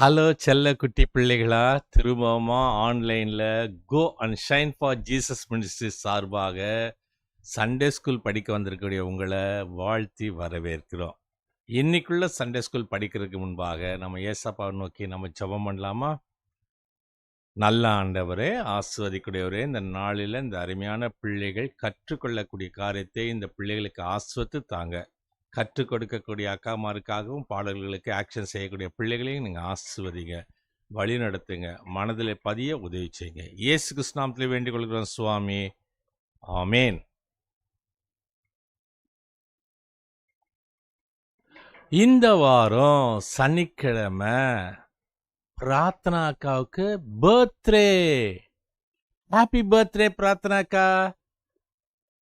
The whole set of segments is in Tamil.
ஹலோ செல்ல குட்டி பிள்ளைகளா, திரும்பவுமா ஆன்லைன்ல go and shine for Jesus ministry சார்பாக சண்டே ஸ்கூல் படிக்க வந்திருக்கக்கூடிய உங்களை வாழ்த்தி வரவேற்கிறோம். இன்னைக்குள்ள சண்டே ஸ்கூல் படிக்கிறதுக்கு முன்பாக நம்ம ஏசப்பாவை நோக்கி நம்ம ஜெபம் பண்ணலாமா? நல்ல ஆண்டவரே, ஆசீர்வதிக்கூடியவரே, இந்த நாளில் இந்த அருமையான பிள்ளைகள் கற்றுக்கொள்ளக்கூடிய காரியத்தை இந்த பிள்ளைகளுக்கு ஆஸ்வத்து தாங்க. கற்றுக் கொடுக்கக்கூடிய அக்காமாருக்காகவும் பாடல்களுக்கு ஆக்ஷன் செய்யக்கூடிய பிள்ளைகளையும் நீங்கள் ஆசீர்வதிங்க, வழி நடத்துங்க, மனதில் பதிய உதவி செய்யுங்க. இயேசு கிறிஸ்து நாமத்திலே வேண்டிக் கொள்கிறோம் சுவாமி, ஆமேன். இந்த வாரம் சனிக்கிழமை பிரார்த்தனா அக்காவுக்கு பர்த்டே. ஹாப்பி பர்த்டே பிரார்த்தனா அக்கா.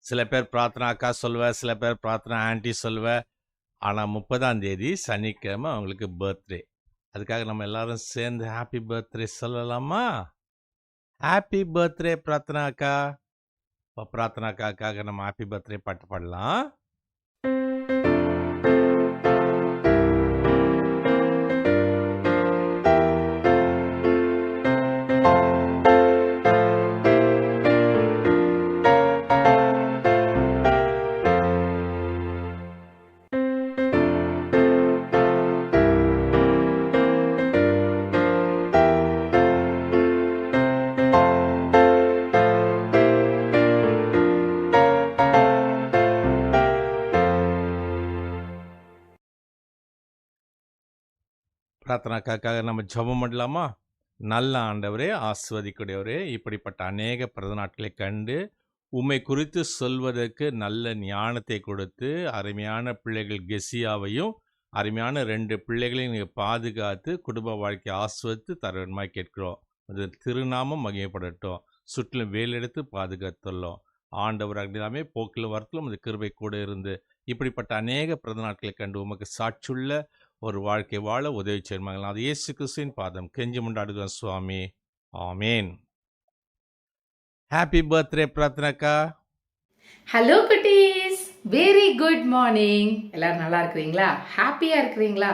சில பேர் பிரார்த்தனா அக்கா சொல்லுவேன், சில பேர் பிரார்த்தனா ஆன்ட்டி சொல்லுவேன். ஆனால் 30ஆம் தேதி சனிக்கிழமை அவங்களுக்கு பர்த்டே. அதுக்காக நம்ம எல்லாரும் சேர்ந்து ஹாப்பி பர்த்டே சொல்லலாமா? ஹாப்பி பர்த்டே பிரார்த்தனா அக்கா. இப்போ பிரார்த்தனா அக்காவுக்காக நம்ம ஹாப்பி பர்த்டே பாட்டு பாடலாம். பிரார்த்தனாக்காக நம்ம ஜெபம் பண்ணலாமா? நல்ல ஆண்டவரே, ஆசீர்வதிக்கூடியவரே, இப்படிப்பட்ட அநேக பிறந்த நாட்களை கண்டு உம்மை குறித்து சொல்வதற்கு நல்ல ஞானத்தை கொடுத்து அருமையான பிள்ளைகள் கெசியாவையும் அருமையான 2 பிள்ளைகளையும் நீங்கள் பாதுகாத்து குடும்ப வாழ்க்கையை ஆஸ்வதித்து தருவமாய் கேட்கிறோம். அது திருநாமம் மகிமைப்படட்டும். சுற்றிலும் வேலெடுத்து பாதுகாத்துள்ளோம். ஆண்டவர் அக்னிதாமே போக்கிலும் வரத்திலும் அந்த கிருபை கூட இருந்து இப்படிப்பட்ட அநேக பிறந்த நாட்களை கண்டு உமக்கு சாட்சியுள்ள ஒரு வாழ்க்கை வாழ உதவி செய்வாங்க. அது இயேசு கிறிஸ்துவின் பாதம் கெஞ்சி முண்டாடுகிறோம் சுவாமி, ஆமேன். ஹாப்பி பர்த்டே பிரார்த்தனாக்கா. ஹலோ குட்டீஸ், வெரி குட் மார்னிங். எல்லாரும் நல்லா இருக்கிறீங்களா? ஹாப்பியாக இருக்கிறீங்களா?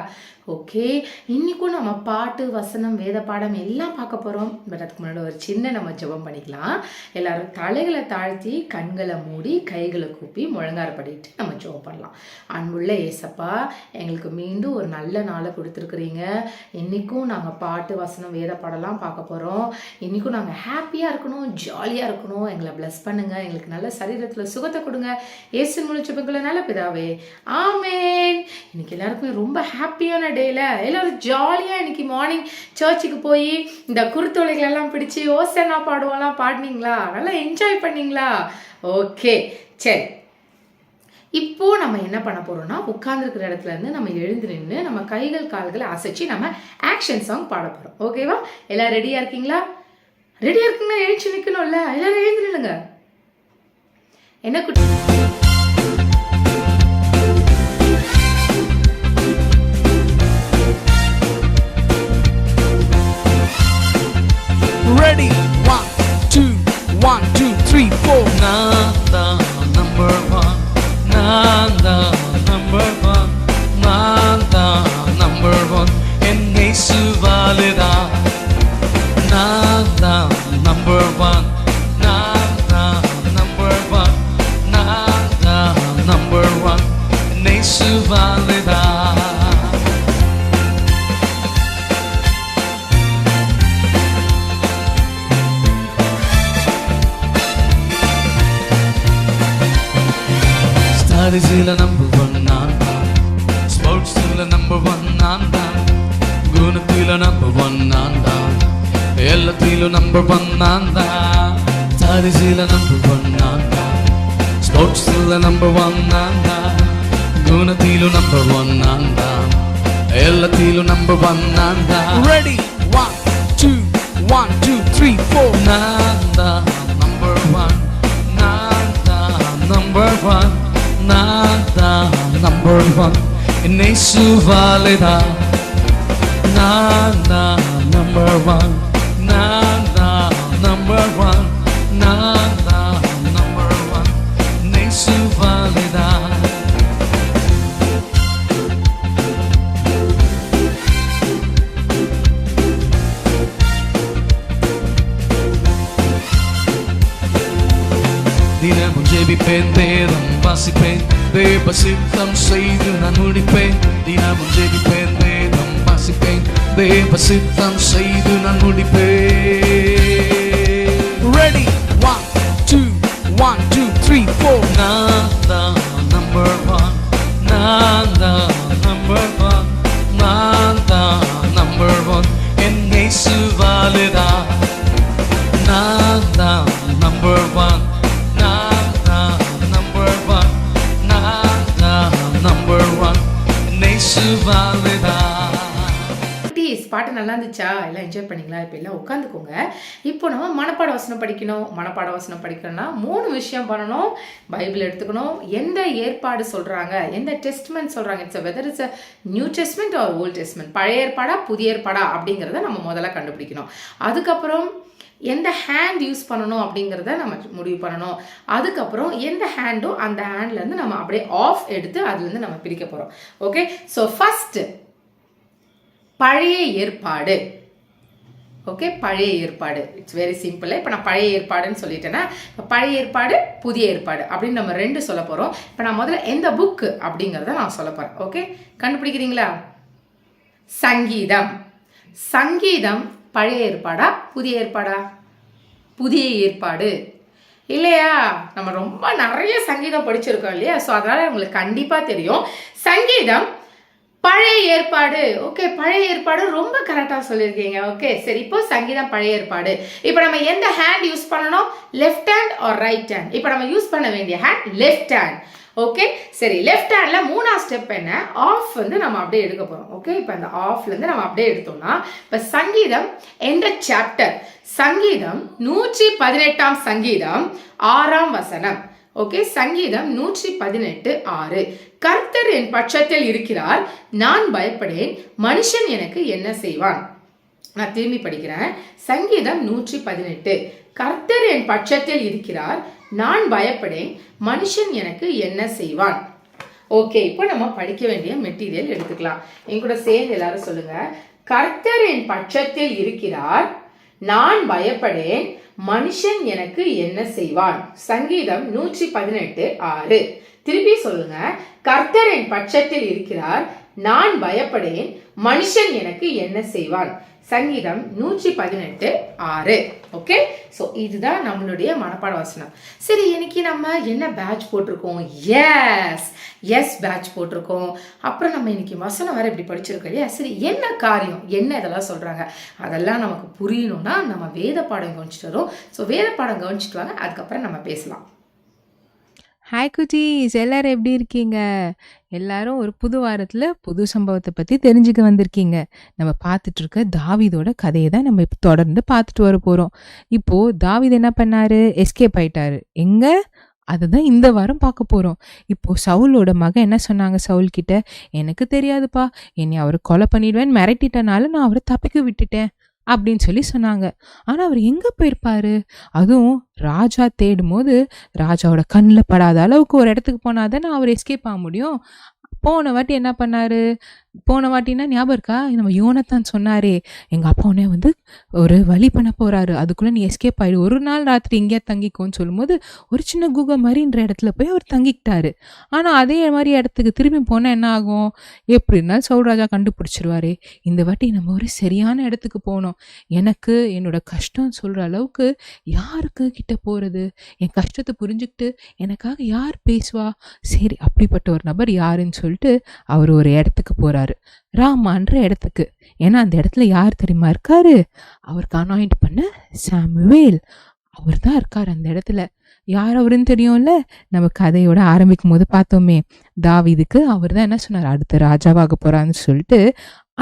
ஓகே, இன்றைக்கும் நம்ம பாட்டு, வசனம், வேத பாடம் எல்லாம் பார்க்க போகிறோம். பட் அதுக்கு முன்னாடி ஒரு சின்ன நம்ம ஜெபம் பண்ணிக்கலாம். எல்லாரும் தலைகளை தாழ்த்தி கண்களை மூடி கைகளை கூப்பி முழங்கார படிட்டு நம்ம ஜெபம் பண்ணலாம். அன்புள்ள ஏசப்பா, எங்களுக்கு மீண்டும் ஒரு நல்ல நாளை கொடுத்துருக்குறீங்க. இன்றைக்கும் நாங்கள் பாட்டு, வசனம், வேத பாடலாம் பார்க்க போகிறோம். இன்றைக்கும் நாங்கள் ஹாப்பியாக இருக்கணும், ஜாலியாக இருக்கணும். எங்களை பிளஸ் பண்ணுங்கள். எங்களுக்கு நல்ல சரீரத்தில் சுகத்தை கொடுங்க. ஏசு முழிச்சபங்களை நல்ல பிதாவே, ஆமேன். இன்னைக்கு எல்லாருக்குமே ரொம்ப ஹாப்பியான டேல எல்லாரும் ஜாலியாக இன்னைக்கு மார்னிங் சர்ச்சுக்கு போய் இந்த குருத்தோலைகள் எல்லாம் பிடிச்சி ஓசனா பாடுவோம்லாம் பாடினீங்களா? நல்லா என்ஜாய் பண்ணீங்களா? ஓகே, சரி. இப்போ நம்ம என்ன பண்ண போறோம்னா, உட்கார்ந்துருக்கிற இடத்துல இருந்து நம்ம எழுந்து நின்று நம்ம கைகள் கால்களை அசைச்சு நம்ம ஆக்ஷன் சாங் பாட போறோம். ஓகேவா? எல்லாரும் ரெடியா இருக்கீங்களா? ரெடியா இருக்கீங்கன்னா எழுச்சி நிற்கணும்ல. எல்லாரும் எழுந்து நில்லுங்க. என்ன குட்டி Ready? 1, 2, 1, 2, 3, 4. Nanda number 1. Nanda number 1. Nanda number 1. Enne suvalida. Nanda number 1. Nanda number 1. Nanda number 1. Enne suvalida. Studies number 1 nanda, sports number 1 nanda, gunatila number 1 nanda, ellatila number 1 nanda. Studies number 1 nanda, sports number 1 nanda, gunatila number 1 nanda, ellatila number 1 nanda. Ready? 1, 2, 1, 2, 3, 4. Nanda number 1, nanda number 1. Nanda number 1. Enne suvalida. Nanda number 1. Nanda number 1. Nanda number 1. Enne suvalida. தினமும் ஜெபிப்பேன், வேதம் வாசிப்பேன், தேவ சித்தம் செய்து நான் முடிப்பேன். தினமும் ஜெபிப்பேன், வேதம் வாசிப்பேன், தேவ சித்தம் செய்து நான் முடிப்பேன். Ready? 1, 2, 1, 2, 3, 4. நான் தான் number one. நான் தான் number one. நான் தான் number one. என் இயேசுவாலதான் நான் தான் number one. நான் தான் number one. நான் தான் number one. என் இயேசுவாலதான். குட்டீஸ், பாட்டு நல்லா இருந்துச்சா? எல்லாம் என்ஜாய் பண்ணீங்களா? இப்போ எல்லாம் உட்காந்துக்கோங்க. இப்போ நம்ம மனப்பாட வசனம் படிக்கணும். மனப்பாட வசனம் படிக்கணும்னா 3 விஷயம் பண்ணணும். பைபிள் எடுத்துக்கணும், எந்த ஏற்பாடு சொல்கிறாங்க, எந்த டெஸ்ட்மெண்ட் சொல்கிறாங்க, whether it's a new testament or old testament, பழைய ஏற்பாடா புதிய ஏற்பாடா அப்படிங்கிறத நம்ம முதல்ல கண்டுபிடிக்கணும். அதுக்கப்புறம் எந்த ஹேண்ட் யூஸ் பண்ணணும் அப்படிங்கிறத நம்ம முடிவு பண்ணணும். அதுக்கப்புறம் எந்த ஹேண்டோ அந்த ஹேண்ட்லேருந்து நம்ம அப்படியே ஆஃப் எடுத்து அதுலேருந்து நம்ம பிரிக்க போகிறோம். ஓகே, ஸோ ஃபஸ்ட்டு பழைய ஏற்பாடு. ஓகே, பழைய ஏற்பாடு இட்ஸ் வெரி சிம்பிள். இப்போ நான் பழைய ஏற்பாடுன்னு சொல்லிட்டேன்னா, இப்போ பழைய ஏற்பாடு புதிய ஏற்பாடு அப்படின்னு நம்ம 2 சொல்ல போகிறோம். இப்போ நான் முதல்ல எந்த புக்கு அப்படிங்கிறத நான் சொல்ல போகிறேன். ஓகே, கண்டுபிடிக்கிறீங்களா? சங்கீதம். சங்கீதம் பழைய ஏற்பாடா புதிய ஏற்பாடா? புதிய ஏற்பாடு இல்லையா? நம்ம ரொம்ப நிறைய சங்கீதம் படிச்சிருக்கோம் இல்லையா? ஸோ அதனால் உங்களுக்கு கண்டிப்பாக தெரியும். சங்கீதம் பழைய ஏற்பாடு. ஓகே, பழைய ஏற்பாடு ரொம்ப கரெக்டாக சொல்லியிருக்கீங்க. ஓகே, சரி, இப்போ சங்கீதம் பழைய ஏற்பாடு. இப்போ நம்ம எந்த ஹேண்ட் யூஸ் பண்ணணும்? Left hand R right hand? இப்போ நம்ம யூஸ் பண்ண வேண்டிய ஹேண்ட் லெஃப்ட் ஹேண்ட். ஓகே, சரி, லெஃப்ட் ஹேண்டில் 3ஆவது ஸ்டெப் என்ன? ஆஃப் வந்து நம்ம அப்படியே எடுக்க போகிறோம். ஓகே, இப்போ அந்த ஆஃப்லேருந்து நம்ம அப்படியே எடுத்தோம்னா, இப்போ சங்கீதம் எந்த சாப்டர்? சங்கீதம் 118ஆம் சங்கீதம் 6ஆம் வசனம். ஓகே, சங்கீதம் 118:6. கர்த்தர் என் பட்சத்தில் இருக்கிறார், நான் பயப்படேன், மனுஷன் எனக்கு என்ன செய்வான்? நான் திரும்பி படிக்கிறேன். சங்கீதம் 118. கர்த்தர் என் பட்சத்தில் இருக்கிறார், நான் பயப்படேன், மனுஷன் எனக்கு என்ன செய்வான்? ஓகே, இப்போ நம்ம படிக்க வேண்டிய மெட்டீரியல் எடுத்துக்கலாம். என் கூட சேர்ந்து எல்லாரும் சொல்லுங்க. கர்த்தர் என் பட்சத்தில் இருக்கிறார், நான் பயப்படேன், மனுஷன் எனக்கு என்ன செய்வான்? சங்கீதம் 118:6. திருப்பி சொல்லுங்க. கர்த்தர் என் பட்சத்தில் இருக்கிறார், நான் பயப்படேன், மனுஷன் எனக்கு என்ன செய்வான்? சங்கீதம் 118:6. ஓகே, ஸோ இதுதான் நம்மளுடைய மனப்பாட வசனம். சரி, இன்னைக்கு நம்ம என்ன பேட்ச் போட்டிருக்கோம்? எஸ் பேட்ச் போட்டிருக்கோம். அப்புறம் நம்ம இன்னைக்கு வசனம் வேற இப்படி படிச்சிருக்கோம் இல்லையா? சரி, என்ன காரியம், என்ன இதெல்லாம் சொல்றாங்க, அதெல்லாம் நமக்கு புரியணும்னா நம்ம வேத பாடம் கவனிச்சுட்டு வரோம். ஸோ வேத பாடம் கவனிச்சுட்டு வாங்க, அதுக்கப்புறம் நம்ம பேசலாம். ஹாய் குட்டீஸ், எல்லாரும் எப்படி இருக்கீங்க? எல்லாரும் ஒரு புது வாரத்தில் புது சம்பவத்தை பற்றி தெரிஞ்சுக்க வந்திருக்கீங்க. நம்ம பார்த்துட்டு இருக்க தாவீதோட கதையை தான் நம்ம இப்போ தொடர்ந்து பார்த்துட்டு வர போகிறோம். இப்போது தாவீது என்ன பண்ணாரு? எஸ்கேப் ஆயிட்டாரு. எங்கே? அதுதான் இந்த வாரம் பார்க்க போகிறோம். இப்போது சவுலோட மகன் என்ன சொன்னாங்க சவுல் கிட்ட? எனக்கு தெரியாதுப்பா, என்னை அவர் கொலை பண்ணிடுவேன்னு மிரட்டிட்டனால நான் அவரை தப்பிக்க விட்டுட்டேன் அப்படின்னு சொல்லி சொன்னாங்க. ஆனால் அவர் எங்கே போயிருப்பாரு? அதுவும் ராஜா தேடும் போது ராஜாவோட கண்ணில் படாத அளவுக்கு ஒரு இடத்துக்கு போனாதானே அவர் எஸ்கேப் ஆக முடியும். போன வாட்டி என்ன பண்ணாரு? போன வாட்டினா ஞாபகம் இருக்கா? நம்ம யோனத்தான் சொன்னாரே, எங்கள் அப்பா உடனே வந்து ஒரு வழி பண்ண போகிறாரு, அதுக்குள்ளே நீ எஸ்கேப் ஆகிடு, ஒரு நாள் ராத்திரி எங்கேயா தங்கிக்கோன்னு சொல்லும்போது ஒரு சின்ன குகை மாதிரின்ற இடத்துல போய் அவர் தங்கிக்கிட்டாரு. ஆனால் அதே மாதிரி இடத்துக்கு திரும்பி போனால் என்ன ஆகும்? எப்படி இருந்தாலும் சவுல் ராஜா கண்டுபிடிச்சிருவாரு. இந்த வாட்டி நம்ம ஒரு சரியான இடத்துக்கு போகணும். எனக்கு என்னோட கஷ்டம் சொல்கிற அளவுக்கு யாருக்கு கிட்ட போகிறது? என் கஷ்டத்தை புரிஞ்சுக்கிட்டு எனக்காக யார் பேசுவா? சரி, அப்படிப்பட்ட ஒரு நபர் யாருன்னு சொல்லிட்டு அவர் ஒரு இடத்துக்கு போகிறாரு, ராமான்ற இடத்துக்கு. ஏன்னா அந்த இடத்துல யார் தெரியுமா இருக்காரு? அவருக்கு அனாயிண்ட் பண்ண சாமுவேல் அவர் தான் இருக்கார் அந்த இடத்துல. யார் அவருன்னு தெரியும்ல? நம்ம கதையோட ஆரம்பிக்கும் போது பார்த்தோமே, தாவீதுக்கு அவர் தான் என்ன சொன்னார்? அடுத்த ராஜாவாக போறான்னு சொல்லிட்டு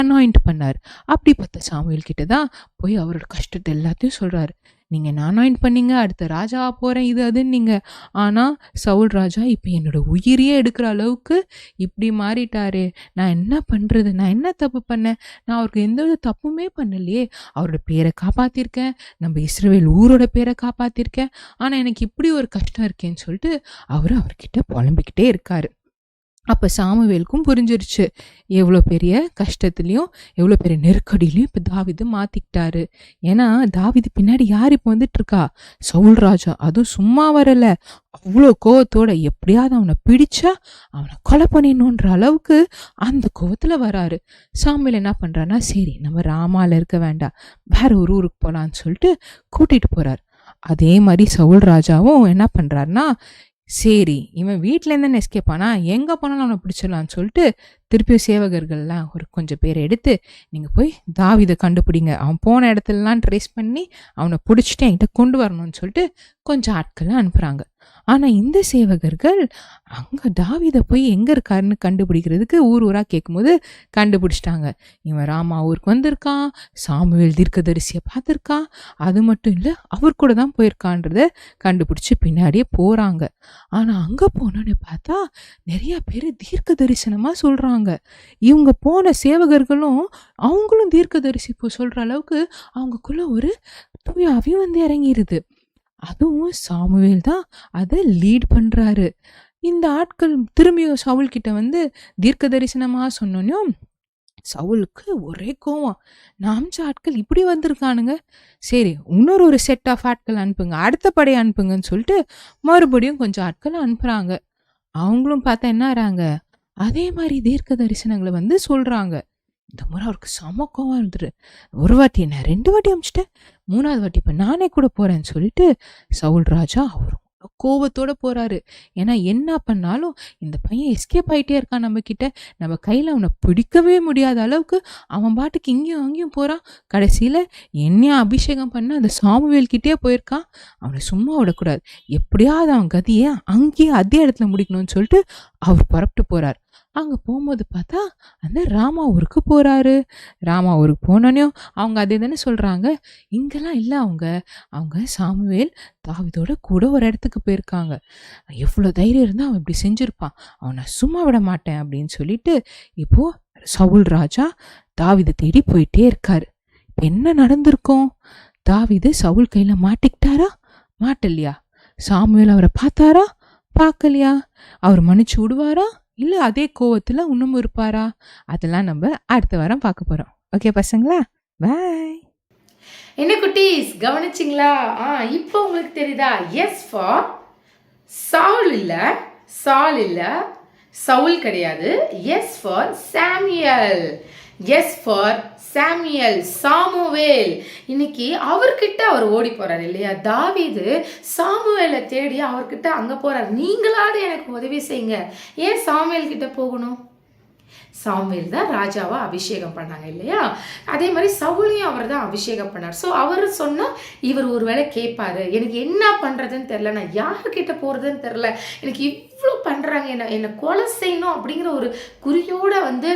அனாயிண்ட் பண்ணார். அப்படி பார்த்த சாமுவேல் கிட்ட தான் போய் அவரோட கஷ்டத்தை எல்லாத்தையும் சொல்றாரு. நீங்க என்ன அனாயிண்ட் பண்ணீங்க, அடுத்த ராஜாவா போறேன், இது அதுன்னு நீங்க. ஆனா சவுல் ராஜா இப்ப என்னோட உயிரையே எடுக்கிற அளவுக்கு இப்படி மாறிட்டாரு. நான் என்ன பண்றது? நான் என்ன தப்பு பண்ணேன்? நான் அவருக்கு எந்த ஒரு தப்புமே பண்ணலையே. அவரோட பேரை காப்பாத்திருக்கேன், நம்ம இஸ்ரவேல் ஊரோட பேரை காப்பாத்திருக்கேன். ஆனா எனக்கு இப்படி ஒரு கஷ்டம் இருக்கேன்னு சொல்லிட்டு அவர்கிட்ட புலம்பிக்கிட்டே இருக்காரு. அப்ப சாமுவேலுக்கும் புரிஞ்சிருச்சு. எவ்வளோ பெரிய கஷ்டத்துலயும், எவ்வளோ பெரிய நெருக்கடியிலயும் இப்ப தாவீது மாத்திக்கிட்டாரு. ஏன்னா, தாவீது பின்னாடி யார் இப்ப வந்துட்டுருக்கா? சவுல் ராஜா. அதுவும் சும்மா வரல. அவ்ளோ கோவத்தோட எப்படியாவது அவன பிடிச்சா, அவன கொலை பண்ணிடணுன்ற அளவுக்கு அந்த கோவத்துல வராரு. சாமுவேல் என்ன பண்றாருன்னா, சரி நம்ம ராமால இருக்க வேண்டாம். வேற ஒரு ஊருக்கு போலான்னு சொல்லிட்டு கூட்டிட்டு போறாரு. அதே மாதிரி சவுல் ராஜாவும் என்ன பண்றாருன்னா, சரி இவன் வீட்டிலேருந்து தானே எஸ்கேப் ஆனா, எங்க போனாலும் அவனை பிடிச்சிடலான்னு சொல்லிட்டு திருப்பியும் சேவகர்கள்லாம் ஒரு கொஞ்சம் பேரை எடுத்து, நீங்க போய் தாவீதை கண்டுபிடிங்க, அவன் போன இடத்துலலாம் ட்ரேஸ் பண்ணி அவனை பிடிச்சிட்டு என்கிட்ட கொண்டு வரணும்னு சொல்லிட்டு கொஞ்சம் ஆட்களை அனுப்புறாங்க. ஆனா இந்த சேவகர்கள் அங்க தாவீதை போய் எங்க இருக்காருன்னு கண்டுபிடிக்கிறதுக்கு ஊர் ஊரா கேட்கும்போது கண்டுபிடிச்சிட்டாங்க. இவன் ராமா ஊருக்கு வந்திருக்கான், சாமுவேல் தீர்க்கதரிசியை பார்த்திருக்கான், அது மட்டும் இல்ல அவர் கூட தான் போயிருக்கான்றத கண்டுபிடிச்சு பின்னாடியே போறாங்க. ஆனா அங்க போனோன்னு பார்த்தா நிறைய பேர் தீர்க்க தரிசனமா சொல்றாங்க. இவங்க போன சேவகர்களும் அவங்களும் தீர்க்க தரிசி சொல்ற அளவுக்கு அவங்களுக்குள்ள ஒரு தூய ஆவி வந்து இறங்கிருது. அதுவும் சாமுவேல் தான் அதை லீட் பண்றாரு. இந்த ஆட்கள் திரும்பியும் சவுல் கிட்ட வந்து தீர்க்க தரிசனமா சொன்னோன்னும் சவுலுக்கு ஒரே கோவம். நாம ஆட்கள் இப்படி வந்திருக்கானுங்க, சரி இன்னொரு ஒரு செட் ஆஃப் ஆட்கள் அனுப்புங்க, அடுத்த படையை அனுப்புங்கன்னு சொல்லிட்டு மறுபடியும் கொஞ்சம் ஆட்கள் அனுப்புறாங்க. அவங்களும் பார்த்தா என்ன ஆறாங்க, அதே மாதிரி தீர்க்க தரிசனங்களை வந்து சொல்றாங்க. இந்த முறை அவருக்கு செம கோவம் இருந்துரு. ஒரு வாட்டி என்ன 2 வாட்டி அமிச்சிட்டேன், 3வது வாட்டி இப்ப நானே கூட போறேன்னு சொல்லிட்டு சவுல் ராஜா அவர் கோவத்தோட போறாரு. ஏன்னா என்ன பண்ணாலும் இந்த பையன் எஸ்கேப் ஆயிட்டே இருக்கான், நம்ம கிட்ட நம்ம கையில அவனை பிடிக்கவே முடியாத அளவுக்கு அவன் பாட்டுக்கு இங்கேயும் அங்கேயும் போறான். கடைசியில என்னையா அபிஷேகம் பண்ண அந்த சாமுவேல் கிட்டே போயிருக்கான், அவனை சும்மா விடக்கூடாது, எப்படியாவது அவன் கதியை அங்கேயே அதே இடத்துல முடிக்கணும்னு சொல்லிட்டு அவர் புறப்பட்டு போறார். அங்க போகும்போது பார்த்தா அந்த ராமா ஊருக்கு போறாரு. ராமா ஊருக்கு போனோன்னையும் அவங்க அதே தானே சொல்றாங்க, இங்கெல்லாம் இல்லை, அவங்க சாமுவேல் தாவீதோட கூட ஒரு இடத்துக்கு போயிருக்காங்க, எவ்வளோ தைரியம் இருந்தால் அவன் இப்படி செஞ்சிருப்பான், அவனை சும்மா விட மாட்டேன் அப்படின்னு சொல்லிட்டு இப்போ சவுல் ராஜா தாவீதை தேடி போயிட்டே இருக்காரு. இப்போ என்ன நடந்திருக்கும்? தாவீது சவுல் கையில மாட்டிக்கிட்டாரா? மாட்டலையா? சாமுவேல் அவரை பார்த்தாரா? பார்க்கலையா? அவர் மன்னிச்சு விடுவாரா? இல்லை அதே கோவத்துல இன்னும் இருப்பாரா? அதெல்லாம் நம்ம அடுத்த வாரம் பார்க்க போறோம். ஓகே பசங்களா, பாய். என்ன குட்டீஸ் கவனிச்சிங்களா? இப்போ உங்களுக்கு தெரியுதா? எஸ் ஃபார் சால் இல்ல, சால் இல்ல, சவுல் கிடையாது. S for Samuel, S for Samuel, Samuel. இன்னைக்கு அவர்கிட்ட அவர் ஓடி போறாரு இல்லையா? தாவீது சாமுவேலை தேடி அவர்கிட்ட அங்க போறாரு. நீங்களாவது எனக்கு உதவி செய்யுங்க. ஏன் சாமுவேல் கிட்ட போகணும்? சாமுவேல் தான் ராஜாவா அபிஷேகம் பண்ணாங்க இல்லையா? அதே மாதிரி சவுலையும் அவர் தான் அபிஷேகம் பண்ணார். ஸோ அவர் சொன்னா இவர் ஒருவேளை கேட்பாரு, எனக்கு என்ன பண்றதுன்னு தெரியல, நான் யாருக்கிட்ட போறதுன்னு தெரியல, எனக்கு இவ்வளோ பண்றாங்க, என்னை கொலை செய்யணும் அப்படிங்கிற ஒரு குறியோட வந்து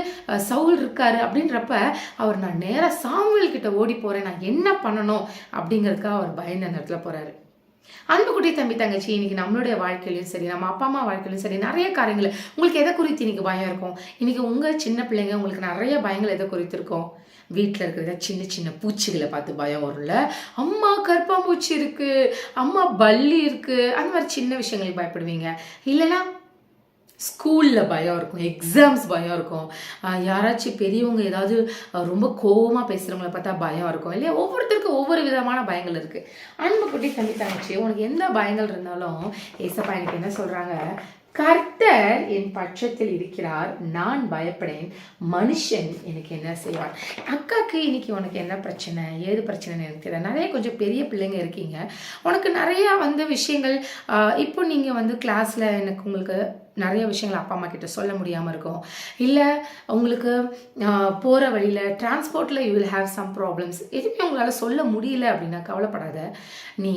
சவுல் இருக்காரு அப்படின்றப்ப அவர் நான் நேராக சாமுவேல் கிட்ட ஓடி போறேன், நான் என்ன பண்ணணும் அப்படிங்கிறதுக்காக அவர் பயந்த நேரத்தில் போறாரு. அன்புக்குட்டி தம்பி தங்கச்சி, இன்னைக்கு நம்மளுடைய வாழ்க்கையிலும் சரி, நம்ம அப்பா அம்மா வாழ்க்கையிலும் சரி, நிறைய காரியங்கள் உங்களுக்கு எதை குறித்து இன்னைக்கு பயம் இருக்கும்? இன்னைக்கு உங்க சின்ன பிள்ளைங்க உங்களுக்கு நிறைய பயங்கள் எதை குறித்து இருக்கும்? வீட்டில் இருக்கிறத சின்ன சின்ன பூச்சிகளை பார்த்து பயம் வரும்ல, அம்மா கற்பாம்பூச்சி இருக்கு, அம்மா பல்லி இருக்கு, அந்த மாதிரி சின்ன விஷயங்களுக்கு பயப்படுவீங்க. இல்லைன்னா ஸ்கூலில் பயம் இருக்கும், எக்ஸாம்ஸ் பயம் இருக்கும், யாராச்சும் பெரியவங்க ஏதாவது ரொம்ப கோபமாக பேசுகிறவங்கள பார்த்தா பயம் இருக்கும் இல்லையா? ஒவ்வொருத்தருக்கும் ஒவ்வொரு விதமான பயங்கள் இருக்குது. அன்பு குட்டி தம்பி தங்கச்சி, உனக்கு எந்த பயங்கள் இருந்தாலும் ஏசப்பா எனக்கு என்ன சொல்கிறாங்க, கர்த்தர் என் பட்சத்தில் இருக்கிறார், நான் பயப்படேன், மனுஷன் எனக்கு என்ன செய்வார். அக்காக்கு இன்னைக்கு உனக்கு என்ன பிரச்சனை, ஏது பிரச்சனைன்னு எனக்கு தெரியல. நிறைய கொஞ்சம் பெரிய பிள்ளைங்க இருக்கீங்க, உனக்கு நிறையா வந்து விஷயங்கள் இப்போ நீங்கள் வந்து கிளாஸில் உங்களுக்கு நிறைய விஷயங்கள் அப்பா அம்மா கிட்ட சொல்ல முடியாமல் இருக்கும், இல்லை உங்களுக்கு போகிற வழியில் டிரான்ஸ்போர்ட்டில் you will have some problems, எதுவுமே உங்களால் சொல்ல முடியல அப்படின்னா கவலைப்படாத, நீ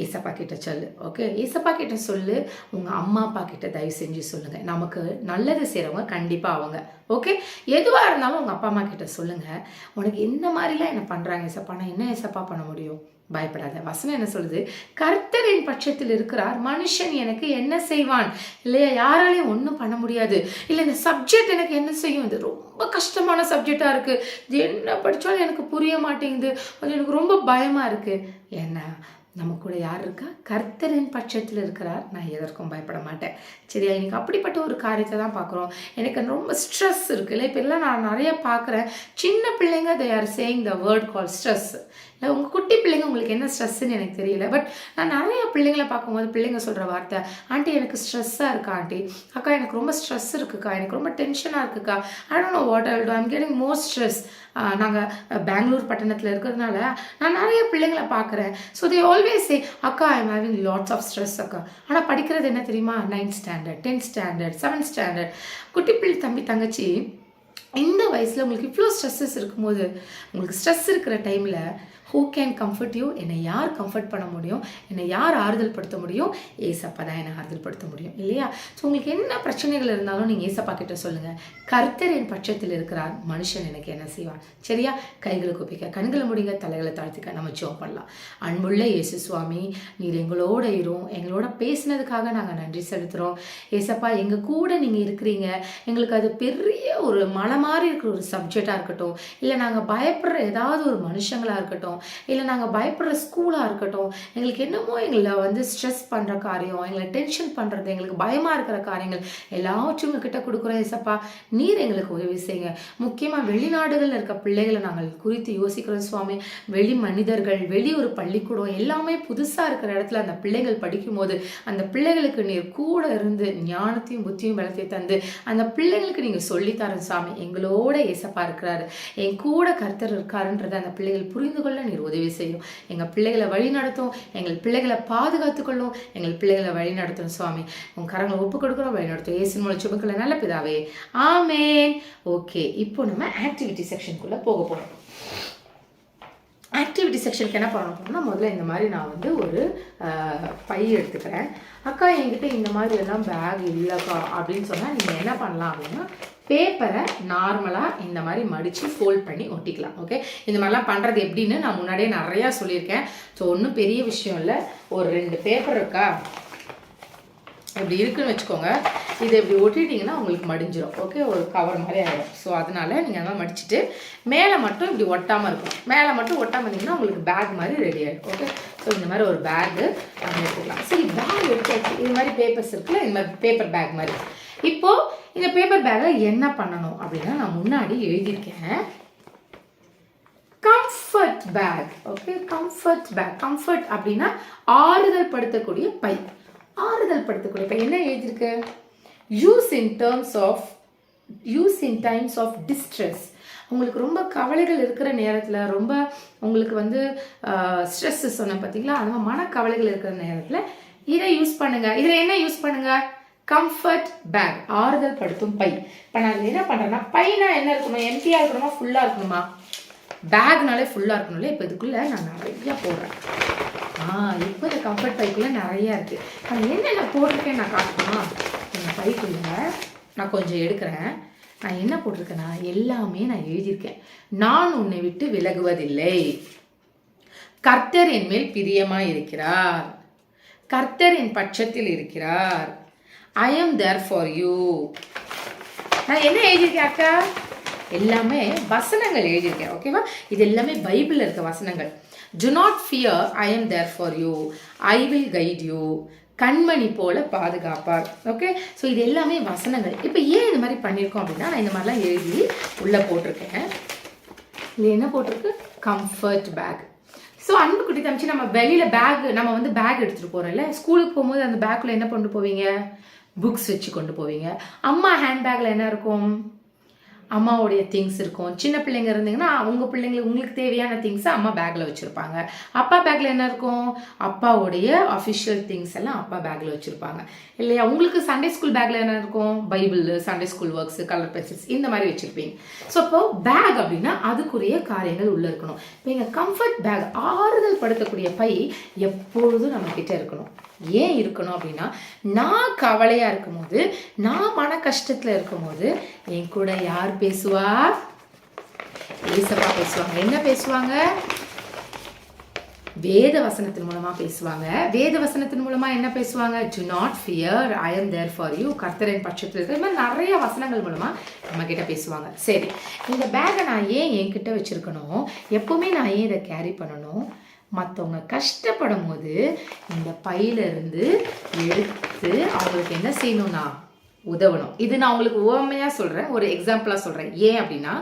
ஏசப்பா கிட்ட சொல்லு. ஓகே, ஏசப்பா கிட்ட சொல்லு, உங்கள் அம்மா அப்பா கிட்ட தயவு செஞ்சு சொல்லுங்கள். நமக்கு நல்லது செய்கிறவங்க கண்டிப்பாக அவங்க. ஓகே, எதுவாக இருந்தாலும் உங்கள் அப்பா அம்மா கிட்ட சொல்லுங்கள், உனக்கு என்ன மாதிரிலாம் என்ன பண்ணுறாங்க ஏசப்பா, நான் என்ன ஏசப்பா பண்ண முடியும்? பயப்படாத. வசனம் என்ன சொல்லுது? கர்த்தர் என் பட்சத்தில் இருக்கிறார், மனுஷன் எனக்கு என்ன செய்வான் இல்லையா? யாராலையும் ஒன்றும் பண்ண முடியாது. இல்லை இந்த சப்ஜெக்ட் எனக்கு என்ன செய்யும், இது ரொம்ப கஷ்டமான சப்ஜெக்டாக இருக்குது, இது என்ன படித்தாலும் எனக்கு புரிய மாட்டேங்குது, அது எனக்கு ரொம்ப பயமாக இருக்குது. என்ன நம்ம கூட யார் இருக்கா? கர்த்தரின் பட்சத்தில் இருக்கிறார். நான் எதற்கும் பயப்பட மாட்டேன். சரியா? இன்னைக்கு அப்படிப்பட்ட ஒரு காரியத்தை தான் பார்க்குறோம். எனக்கு ரொம்ப ஸ்ட்ரெஸ் இருக்குல்ல. இப்போ எல்லாம் நான் நிறைய பார்க்குறேன். சின்ன பிள்ளைங்க they are saying the word call stress. இல்லை, உங்கள் குட்டி பிள்ளைங்க உங்களுக்கு என்ன ஸ்ட்ரெஸ்ன்னு எனக்கு தெரியல. பட் நான் நிறைய பிள்ளைங்களை பார்க்கும்போது பிள்ளைங்க சொல்கிற வார்த்தை, ஆண்டி எனக்கு ஸ்ட்ரெஸ்ஸாக இருக்கா, ஆண்டி அக்கா எனக்கு ரொம்ப ஸ்ட்ரெஸ் இருக்குக்கா, எனக்கு ரொம்ப டென்ஷனாக இருக்குக்கா, I don't know what I will do, I'm getting more stress. நாங்கள் பெங்களூர் பட்டணத்தில் இருக்கிறதுனால நான் நிறைய பிள்ளைங்களை பார்க்குறேன். ஸோ தே ஆல்வேஸ் சே, அக்கா I am having lots of stress அக்கா. ஆனால் படிக்கிறது என்ன தெரியுமா? 9th standard, 10th standard, 7th standard. குட்டி பிள்ளை தம்பி தங்கச்சி இந்த வயசில் உங்களுக்கு இவ்வளோ ஸ்ட்ரெஸ்ஸஸ் இருக்கும்போது, உங்களுக்கு ஸ்ட்ரெஸ் இருக்கிற டைமில் ஹூ கேன் கம்ஃபர்ட் யூ? என்னை யார் கம்ஃபர்ட் பண்ண முடியும்? என்னை யார் ஆறுதல் படுத்த முடியும்? ஏசப்பா தான் என்னை ஆறுதல் படுத்த முடியும், இல்லையா? ஸோ உங்களுக்கு என்ன பிரச்சனைகள் இருந்தாலும் நீங்கள் ஏசப்பா கிட்ட சொல்லுங்கள். கர்த்தர் என் பட்சத்தில் இருக்கிறார், மனுஷன் எனக்கு என்ன செய்வான்? சரியா? கைகளை குப்பிக்க, கண்களை முடிங்க, தலைகளை தாழ்த்திக்க. நம்ம ஜெபம் பண்ணலாம். அன்புள்ள இயேசு சுவாமி, நீர் எங்களோட இரும். எங்களோட பேசினதுக்காக நாங்கள் நன்றி செலுத்துகிறோம். ஏசப்பா, எங்கள் கூட நீங்கள் இருக்கிறீங்க. எங்களுக்கு அது பெரிய ஒரு மலை மாதிரி இருக்கிற ஒரு சப்ஜெக்டாக இருக்கட்டும், இல்லை நாங்கள் பயப்படுற ஏதாவது ஒரு மனுஷங்களாக இருக்கட்டும், இல்லை நாங்கள் பயப்படுற ஸ்கூலாக இருக்கட்டும், எங்களுக்கு என்னமோ எங்களை ஸ்ட்ரெஸ் பண்ணுற காரியம், எங்களை டென்ஷன் பண்ணுறது, எங்களுக்கு பயமாக இருக்கிற காரியங்கள் எல்லாவற்றும் உங்ககிட்ட கொடுக்குறோம். ஏசப்பா, நீர் எங்களுக்கு உதவி செய்யுங்க. முக்கியமாக வெளிநாடுகளில் இருக்க பிள்ளைகளை நாங்கள் குறித்து யோசிக்கிறோம் சுவாமி. வெளி மனிதர்கள், வெளி ஒரு பள்ளிக்கூடம் எல்லாமே புதுசாக இருக்கிற இடத்துல அந்த பிள்ளைகள் படிக்கும்போது அந்த பிள்ளைகளுக்கு நீர் கூட இருந்து ஞானத்தையும் புத்தியும் பலத்தையும் தந்து அந்த பிள்ளைகளுக்கு நீங்கள் சொல்லித்தரேன் சாமி. எங்களோட ஏசப்பா இருக்கிறாரு, என் கூட கர்த்தர் இருக்காருன்றதை அந்த பிள்ளைகள் புரிந்து கொள்ள நீர் உதவி செய்யும். எங்கள் பிள்ளைகளை வழி நடத்தும், எங்கள் பிள்ளைகளை பாதுகாத்துக்கொள்ளும், எங்கள் பிள்ளைகளை வழி நடத்தும் சுவாமி. உங்கள் கரங்களை ஒப்பு கொடுக்குறோம், வழி நடத்தும். ஏசு மூலம் சுபக்களை நல்ல பிதாவே, ஆமேன். ஓகே, இப்போ நம்ம ஆக்டிவிட்டி செக்ஷனுக்குள்ளே போக போகிறோம். ஆக்டிவிட்டி செக்ஷனுக்கு என்ன பண்ண போகிறோம்னா, முதல்ல இந்த மாதிரி நான் ஒரு பை எடுத்துக்கிறேன். அக்கா என்கிட்ட இந்த மாதிரி எல்லாம் பேக் இல்லைக்கா அப்படின்னு சொன்னால் நீங்கள் என்ன பண்ணலாம் அப்படின்னா, பேப்பரை நார்மலாக இந்த மாதிரி மடித்து ஃபோல்ட் பண்ணி ஒட்டிக்கலாம். ஓகே, இந்த மாதிரிலாம் பண்ணுறது எப்படின்னு நான் முன்னாடியே நிறையா சொல்லியிருக்கேன். ஸோ ஒன்றும் பெரிய விஷயம் இல்லை. ஒரு 2 பேப்பர் இருக்கா, இப்படி இருக்குன்னு வச்சுக்கோங்க. இதை இப்படி ஒட்டிட்டிங்கன்னா உங்களுக்கு மடிஞ்சிடும். ஓகே, ஒரு கவர் மாதிரி ஆகிடும். ஸோ அதனால் நீங்கள் அதெல்லாம் மடிச்சுட்டு மேலே மட்டும் இப்படி ஒட்டாமல் இருக்கும். மேலே மட்டும் ஒட்டாமல் இருந்தீங்கன்னா உங்களுக்கு பேக் மாதிரி ரெடி ஆகிடும். ஓகே, ஸோ இந்த மாதிரி ஒரு பேக்கு நம்ம எடுத்துக்கலாம். சரி, பேக் எடுத்து இது மாதிரி பேப்பர்ஸ் இருக்குல்ல, இந்த மாதிரி பேப்பர் பேக் மாதிரி. இப்போது இந்த பேப்பர் பேக்கை என்ன பண்ணணும் அப்படின்னா, நான் முன்னாடி எழுதியிருக்கேன் comfort bag. Okay, comfort bag. Comfort அப்படின்னா ஆறுதல் படுத்தக்கூடிய பை. ஆறுதல் படுத்தக்கூடிய பை என்ன எழுதியிருக்கு? Use in times of distress. உங்களுக்கு ரொம்ப கவலைகள் இருக்கிற நேரத்தில், ரொம்ப உங்களுக்கு ஸ்ட்ரெஸ் சொன்ன பார்த்தீங்களா, அந்த மனக்கவலைகள் இருக்கிற நேரத்தில் இதை யூஸ் பண்ணுங்க. இதில் என்ன யூஸ் பண்ணுங்க? கம்ஃபர்ட் பேக், ஆறுதல் படுத்தும் பை. இப்போ நான் என்ன பண்ணுறேன்னா, பைனா என்ன இருக்கணும்? எம்டியாக இருக்கணுமா, ஃபுல்லாக இருக்கணுமா? பேக்னாலே ஃபுல்லாக இருக்கணும்ல. இப்போ இதுக்குள்ளே நான் நிறையா போடுறேன். இப்போ இந்த கம்ஃபர்ட் பைக்குள்ளே நிறையா இருக்குது. நான் என்னென்ன போட்டிருக்கேன் நான் காட்டணுமா? இந்த பைக்குள்ளே நான் கொஞ்சம் எடுக்கிறேன். நான் என்ன போட்டிருக்கேன்னா, எல்லாமே நான் எழுதியிருக்கேன். நான் உன்னை விட்டு விலகுவதில்லை, கர்த்தர் என் மேல் பிரியமாக இருக்கிறார், கர்த்தர் என் பட்சத்தில் இருக்கிறார், I am there for you. நான் என்ன எழுதியிருக்கேன் அக்கா? எல்லாமே வசனங்கள் எழுதியிருக்கேன். ஓகேவா? இது எல்லாமே பைபிளில் இருக்க வசனங்கள். Do not fear, I am there for you, I will guide you, கண்மணி போல பாதுகாப்பார். ஓகே, ஸோ இது எல்லாமே வசனங்கள். இப்போ ஏன் இது மாதிரி பண்ணியிருக்கோம் அப்படின்னா, நான் இந்த மாதிரிலாம் எழுதி உள்ளே போட்டிருக்கேன். இது என்ன போட்டிருக்கு? Comfort back. ஸோ அன்பு குட்டி தம்பிச்சு, நம்ம வெளியில் நம்ம பேக் எடுத்துகிட்டு போகிறோம்ல, ஸ்கூலுக்கு போகும்போது அந்த பேக்கில் என்ன கொண்டு போவீங்க? புக்ஸ் வச்சு கொண்டு போவீங்க. அம்மா ஹேண்ட்பேக்கில் என்ன இருக்கும்? அம்மாவுடைய திங்ஸ் இருக்கும். சின்ன பிள்ளைங்க இருந்தீங்கன்னா உங்கள் பிள்ளைங்களுக்கு உங்களுக்கு தேவையான திங்ஸை அம்மா பேக்கில் வச்சுருப்பாங்க. அப்பா பேக்கில் என்ன இருக்கும்? அப்பாவுடைய அஃபிஷியல் திங்ஸ் எல்லாம் அப்பா பேக்கில் வச்சுருப்பாங்க, இல்லையா? உங்களுக்கு சண்டே ஸ்கூல் பேக்கில் என்ன இருக்கும்? Bible, Sunday school works, colour pencils, இந்த மாதிரி வச்சுருப்பீங்க. ஸோ இப்போ பேக் அப்படின்னா அதுக்குரிய காரியங்கள் உள்ளே இருக்கணும். இப்போ எங்கள் கம்ஃபர்ட் பேக், ஆறுதல் படுத்தக்கூடிய பை எப்பொழுதும் நம்மக்கிட்ட இருக்கணும். ஏன் இருக்கணும் அப்படின்னா, நான் கவலையாக இருக்கும்போது, நான் மன கஷ்டத்தில் இருக்கும்போது என் கூட யார் பேசுவா? ஏசப்பா பேசுவாங்க. என்ன பேசுவாங்க? வேத வசனத்தின் மூலமா பேசுவாங்க. வேத வசனத்தின் மூலமா என்ன பேசுவாங்க? Do not fear, I am there for you, கர்த்தரின் பட்சத்தில் இருக்கிற மாதிரி நிறைய வசனங்கள் மூலமா நம்ம கிட்ட பேசுவாங்க. சரி, இந்த பேக்கை நான் ஏன் என்கிட்ட வச்சிருக்கணும்? எப்பவுமே நான் ஏன் இதை கேரி பண்ணணும்? மற்றவங்க கஷ்டப்படும் போது இந்த பையிலிருந்து எடுத்து அவங்களுக்கு என்ன செய்யணும்னா உதவணும். இது நான் உங்களுக்கு உவமையாக சொல்கிறேன், ஒரு எக்ஸாம்பிளாக சொல்கிறேன். ஏன் அப்படின்னா,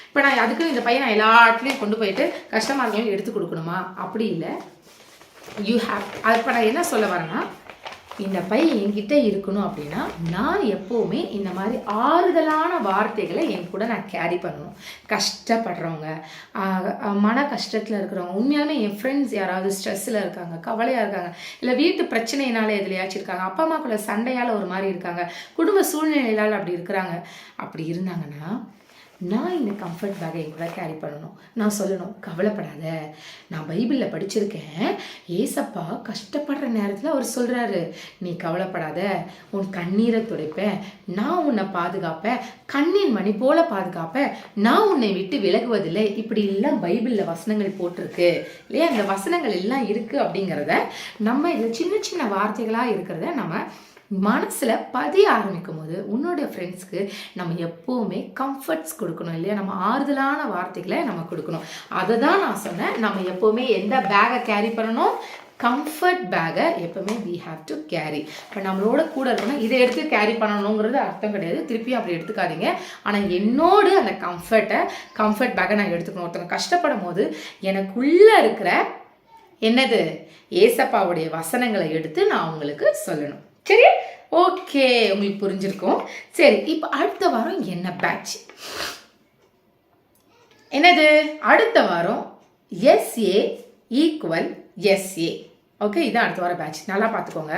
இப்போ நான் அதுக்கு இந்த பையன் நான் எல்லா இடத்துலையும் கொண்டு போயிட்டு கஷ்டமாக இருந்தாலும் எடுத்து கொடுக்கணுமா? அப்படி இல்லை. யூ ஹேவ் அது. இப்போ நான் என்ன சொல்ல வரேன்னா, இந்த பை என்கிட்ட இருக்கணும் அப்படின்னா நான் எப்போவுமே இந்த மாதிரி ஆறுதலான வார்த்தைகளை என் கூட நான் கேரி பண்ணணும். கஷ்டப்படுறவங்க, மன கஷ்டத்தில் இருக்கிறவங்க, உண்மையாலுமே என் ஃப்ரெண்ட்ஸ் யாராவது ஸ்ட்ரெஸ்ஸில் இருக்காங்க, கவலையாக இருக்காங்க, இல்லை வீட்டு பிரச்சனையினால எதுலையாச்சும் இருக்காங்க, அப்பா அம்மாக்குள்ள சண்டையால் ஒரு மாதிரி இருக்காங்க, குடும்ப சூழ்நிலையால் அப்படி இருக்கிறாங்க, அப்படி இருந்தாங்கன்னா நான் இந்த கம்ஃபர்ட் பேக்கை என் கூட கேரி பண்ணணும். நான் சொல்லணும், கவலைப்படாத, நான் பைபிளில் படிச்சிருக்கேன், ஏசப்பா கஷ்டப்படுற நேரத்தில் அவர் சொல்கிறாரு, நீ கவலைப்படாத, உன் கண்ணீரை துடைப்பேன், நான் உன்னை பாதுகாப்பேன், கண்ணின் மணி போல பாதுகாப்பேன், நான் உன்னை விட்டு விலகுவதில்லை. இப்படி எல்லாம் பைபிளில் வசனங்கள் போட்டிருக்கு இல்லையா? அந்த வசனங்கள் எல்லாம் இருக்குது அப்படிங்கிறத நம்ம இதில் சின்ன சின்ன வார்த்தைகளாக இருக்கிறத நம்ம மனசில் பதிய ஆரம்பிக்கும் போது உன்னோடைய ஃப்ரெண்ட்ஸ்க்கு நம்ம எப்போவுமே கம்ஃபர்ட்ஸ் கொடுக்கணும் இல்லையா? நம்ம ஆறுதலான வார்த்தைகளை நம்ம கொடுக்கணும். அதை தான் நான் சொன்னேன். நம்ம எப்போவுமே எந்த பேக்கை கேரி பண்ணணும்? கம்ஃபர்ட் பேக்கை எப்போவுமே வி ஹாவ் டு கேரி. இப்போ நம்மளோட கூட இருக்கணும், இதை எடுத்து கேரி பண்ணணுங்கிறது அர்த்தம் கிடையாது, திருப்பி அப்படி எடுத்துக்காதீங்க. ஆனால் என்னோடு அந்த கம்ஃபர்ட் பேக்கை நான் எடுத்துக்கணும். ஒருத்தவங்க கஷ்டப்படும் போது எனக்குள்ளே இருக்கிற என்னது ஏசப்பாவுடைய வசனங்களை எடுத்து நான் அவங்களுக்கு சொல்லணும். சரி, ஓகே, உங்களுக்கு புரிஞ்சிருக்கும். சரி, இப்போ அடுத்த வாரம் என்ன பேட்ச்? என்னது அடுத்த வாரம்? SA equal SA. ஓகே, இதான் அடுத்த வாரம் பேட்ச். நல்லா பார்த்துக்கோங்க.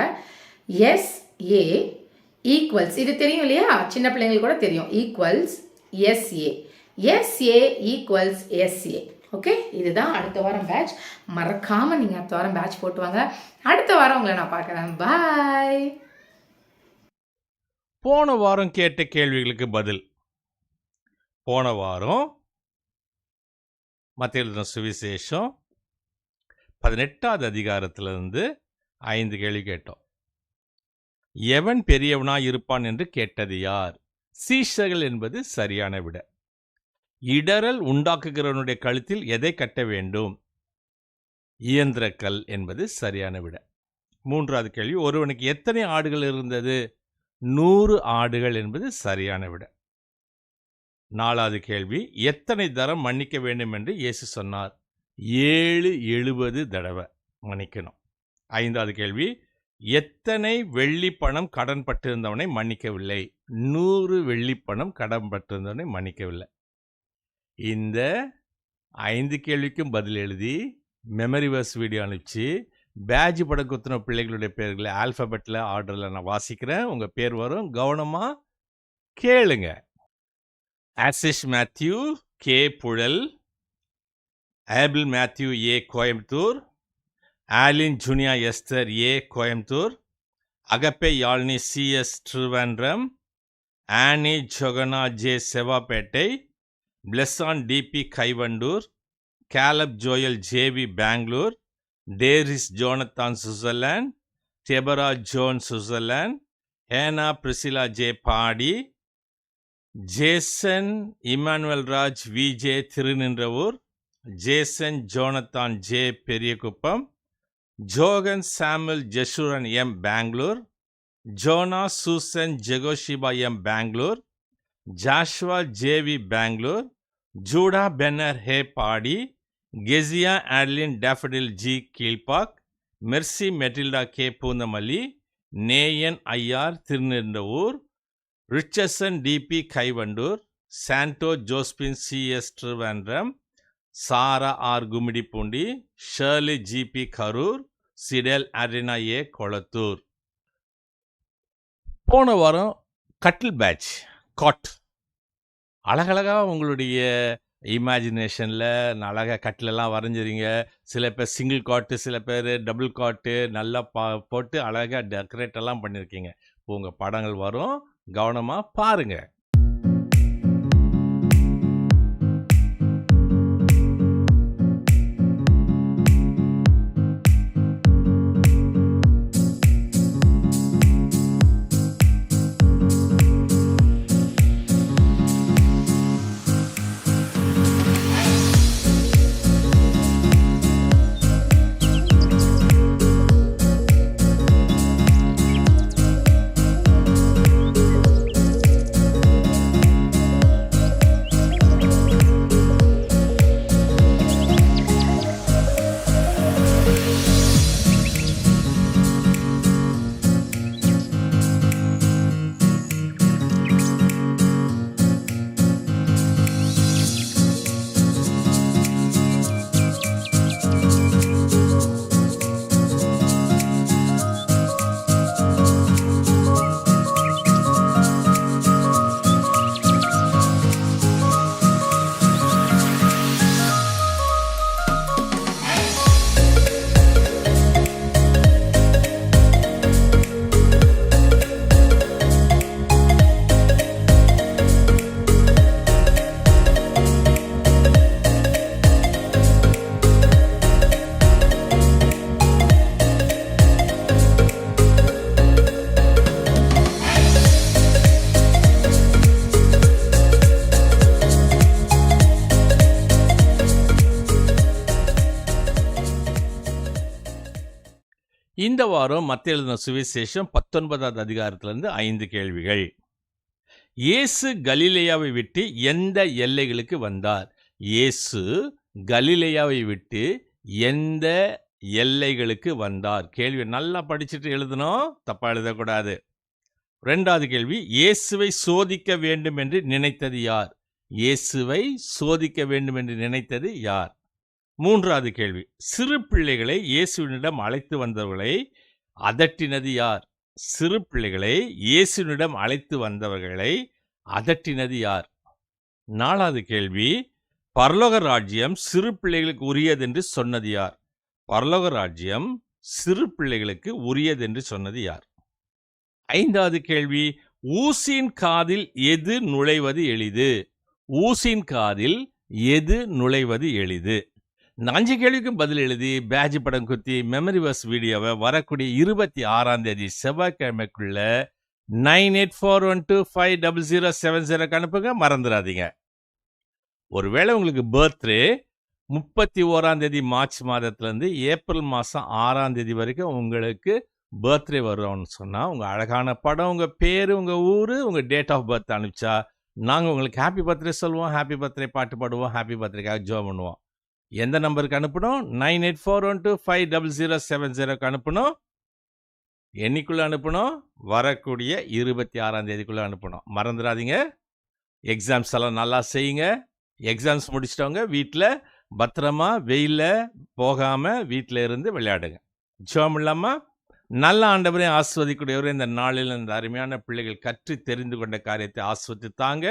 SA ஈக்குவல்ஸ், இது தெரியும் இல்லையா? சின்ன பிள்ளைங்களுக்கு கூட தெரியும். Equals SA. SA equals SA. Okay, இதுதான் அடுத்த வாரம் பேட்ச். மறக்காமல் நீங்கள் அடுத்த வாரம் பேட்ச் போட்டு வாங்க. அடுத்த வாரம் உங்களை நான் பார்க்குறேன். பாய். போன வாரம் கேட்ட கேள்விகளுக்கு பதில். போன வாரம் மத்தேயு எழுதின சுவிசேஷம் 18வது அதிகாரத்திலிருந்து 5 கேள்வி கேட்டோம். எவன் பெரியவனாய் இருப்பான் என்று கேட்டது யார்? சீஷர்கள் என்பது சரியான விட. இடரல் உண்டாக்குகிறவனுடைய கழுத்தில் எதை கட்ட வேண்டும்? இயந்திரக்கல் என்பது சரியான விட. 3வது கேள்வி, ஒருவனுக்கு எத்தனை ஆடுகள் இருந்தது? 100 ஆடுகள் என்பது சரியான விட. 4வது கேள்வி, எத்தனை தரம் மன்னிக்க வேண்டும் என்று இயேசு சொன்னார்? 70 தடவை மன்னிக்கணும். 5வது கேள்வி, எத்தனை வெள்ளி பணம் கடன் பட்டிருந்தவனை மன்னிக்கவில்லை? 100 வெள்ளி பணம் கடன் பட்டிருந்தவனை மன்னிக்கவில்லை. இந்த 5 கேள்விக்கும் பதில் எழுதி மெமரி வர்ஸ் வீடியோ அனுப்பிச்சு பேட்ஜ் படம் குத்துன பிள்ளைகளுடைய பேர்களை ஆல்ஃபபெட்டில் ஆர்டரில் நான் வாசிக்கிறேன். உங்கள் பேர் வரும், கவனமாக கேளுங்க. Ashish Matthew K Puzhal, Abel Matthew A Coimbatore, Aline Junia Esther A Coimbatore, Agape Yazhni CS Thiruvandram, Annie Johanna J Sevapettai, Blesson DP Kaivandur, Caleb Joel JV Bangalore, Daris Jonathan Switzerland, Deborah John Switzerland, Hannah Priscilla J Padi, Jason Emmanuel Raj VJ Thiruninravur, Jason Jonathan J Periyakuppam, Johan Samuel Jeshurun M Bangalore, Jonah Susan Jehoshaba M Bangalore, Joshua JV Bangalore, Judah Benner H Padi, Keziah Adeline டேஃபடில் G Kilpauk, Mercy Matilda K Poonamallee, நேயன் IR Thiruninravur, Richardson DP Kaivandur, Santo Josephine CS Thiruvandram, Sarah R Gummidipoondi, Shirley GP Karur, சிடெல் அரினா A கொளத்தூர். போன வாரம் கட்டில் பேட்ச் காட். அழகழகாக உங்களுடைய இமேஜினேஷனில் அழகாக கட்டிலெல்லாம் வரைஞ்சிருங்க. சில பேர் சிங்கிள் காட்டு, சில பேர் டபுள் காட்டு நல்லா போட்டு அழகாக டெக்கரேட் எல்லாம் பண்ணியிருக்கீங்க. உங்கள் படங்கள் வரும், கவனமாக பாருங்கள். இந்த வாரம் மத்தேயு எழுதின சுவிசேஷம் 19வது அதிகாரத்திலிருந்து 5 கேள்விகள். இயேசு கலிலேயாவை விட்டு எந்த எல்லைகளுக்கு வந்தார்? இயேசு கலிலேயாவை விட்டு எந்த எல்லைகளுக்கு வந்தார்? கேள்வி நல்லா படிச்சுட்டு எழுதணும், தப்பா எழுதக்கூடாது. 2வது கேள்வி, இயேசுவை சோதிக்க வேண்டும் என்று நினைத்தது யார்? இயேசுவை சோதிக்க வேண்டும் என்று நினைத்தது யார்? 3வது கேள்வி, சிறு பிள்ளைகளை இயேசுவினிடம் அழைத்து வந்தவர்களை அதட்டினது யார்? சிறு பிள்ளைகளை இயேசுவினிடம் அழைத்து வந்தவர்களை அதட்டினது யார்? 4வது கேள்வி, பரலோக ராஜ்யம் சிறு பிள்ளைகளுக்கு உரியதென்று சொன்னது யார்? பரலோக ராஜ்யம் சிறு பிள்ளைகளுக்கு உரியதென்று சொன்னது யார்? 5வது கேள்வி, ஊசியின் காதில் எது நுழைவது எளிது? ஊசியின் காதில் எது நுழைவது எளிது? இந்த 5 கேள்விக்கும் பதில் எழுதி பேட்ஜ் படம் குத்தி மெமரி வர்ஸ் வீடியோவை வரக்கூடிய 26ஆம் தேதி செவ்வாய்க்கிழமைக்குள்ள 9841250070 அனுப்புங்க, மறந்துடாதீங்க. ஒருவேளை உங்களுக்கு பர்த்டே 31ஆம் தேதி மார்ச் மாதத்துலேருந்து ஏப்ரல் மாதம் 6ஆம் தேதி வரைக்கும் உங்களுக்கு பர்த்டே வரும்னு சொன்னால் உங்கள் அழகான படம், உங்கள் பேர், உங்கள் ஊர், உங்கள் டேட் ஆஃப் பர்த் அனுப்பிச்சா நாங்கள் உங்களுக்கு ஹாப்பி பர்த்டே சொல்லுவோம், ஹாப்பி பர்த்டே பாட்டு பாடுவோம், ஹாப்பி பர்த்டேக்காக ஜோம் பண்ணுவோம். எந்த நம்பருக்கு அனுப்பணும்? 9841250070 அனுப்பணும். என்னைக்குள்ளே அனுப்பணும்? வரக்கூடிய 26ஆம் தேதிக்குள்ளே அனுப்பணும். மறந்துடாதீங்க. எக்ஸாம்ஸ் எல்லாம் நல்லா செய்யுங்க. எக்ஸாம்ஸ் முடிச்சிட்டவங்க வீட்டில் பத்திரமா வெயிலில் போகாமல் வீட்டில் இருந்து விளையாடுங்க. ஜெபம் இல்லாமா? நல்ல ஆண்டவரே, ஆஸ்வதிக்கூடியவரே, இந்த நாளில் இந்த அருமையான பிள்ளைகள் கற்று தெரிந்து கொண்ட காரியத்தை ஆஸ்வதித்தாங்க.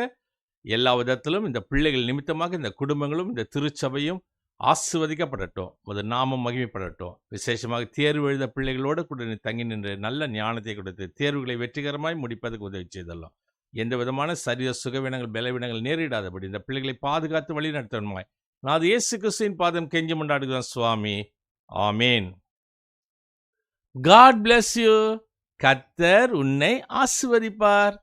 எல்லா விதத்திலும் இந்த பிள்ளைகள் நிமித்தமாக இந்த குடும்பங்களும் இந்த திருச்சபையும் ஆசிர்வதிக்கப்படட்டும், ஒரு நாமம் மகிமைப்படட்டும். விசேஷமாக தேர்வு எழுத பிள்ளைகளோடு கூட நீ தங்கி நின்று நல்ல ஞானத்தை கொடுத்து தேர்வுகளை வெற்றிகரமாய் முடிப்பதற்கு உதவி செய்தல்லாம். எந்த விதமான சரீர சுகவீனங்கள் பலவீனங்கள் நேரிடாதபடி இந்த பிள்ளைகளை பாதுகாத்து வழி நடத்தணுமாய் நான் இயேசு கிறிஸ்துவின் பாதம் கெஞ்சி கொண்டாடுகிறேன் சுவாமி. ஆமேன். God bless you. கர்த்தர் உன்னை ஆசீர்வதிப்பார்.